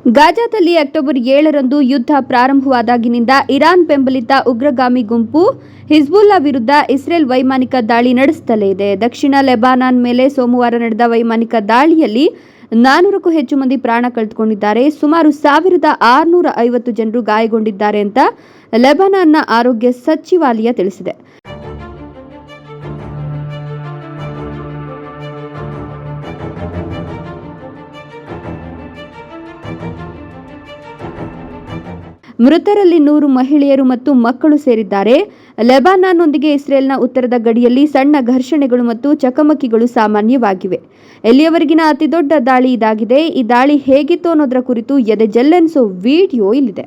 ಗಾಜಾದಲ್ಲಿ October 7ರಂದು ಯುದ್ಧ ಪ್ರಾರಂಭವಾದಾಗಿನಿಂದ Iran ಬೆಂಬಲಿತ ಉಗ್ರಗಾಮಿ ಗುಂಪು ಹಿಜ್ಬುಲ್ಲಾ ವಿರುದ್ಧ ಇಸ್ರೇಲ್ ವೈಮಾನಿಕ ದಾಳಿ ನಡೆಸುತ್ತಲೇ ಇದೆ. ದಕ್ಷಿಣ ಲೆಬನಾನ್ ಮೇಲೆ ಸೋಮವಾರ ನಡೆದ ವೈಮಾನಿಕ ದಾಳಿಯಲ್ಲಿ 400ಕ್ಕೂ ಹೆಚ್ಚು ಮಂದಿ ಪ್ರಾಣ ಕಳೆದುಕೊಂಡಿದ್ದಾರೆ. ಸುಮಾರು 1650 ಜನರು ಗಾಯಗೊಂಡಿದ್ದಾರೆ ಅಂತ ಲೆಬನಾನ್ನ ಆರೋಗ್ಯ ಸಚಿವಾಲಯ ತಿಳಿಸಿದೆ. ಮೃತರಲ್ಲಿ 100 ಮಹಿಳೆಯರು ಮತ್ತು ಮಕ್ಕಳು ಸೇರಿದ್ದಾರೆ. ಲೆಬನಾನ್ನೊಂದಿಗೆ ಇಸ್ರೇಲ್ನ ಉತ್ತರದ ಗಡಿಯಲ್ಲಿ ಸಣ್ಣ ಘರ್ಷಣೆಗಳು ಮತ್ತು ಚಕಮಕಿಗಳು ಸಾಮಾನ್ಯವಾಗಿವೆ. ಎಲ್ಲಿಯವರೆಗಿನ ಅತಿದೊಡ್ಡ ದಾಳಿ ಇದಾಗಿದೆ. ಈ ದಾಳಿ ಹೇಗಿತ್ತು ಅನ್ನೋದರ ಕುರಿತು ಎದೆಜಲ್ಲೆನಿಸೋ ವಿಡಿಯೋ ಇಲ್ಲಿದೆ.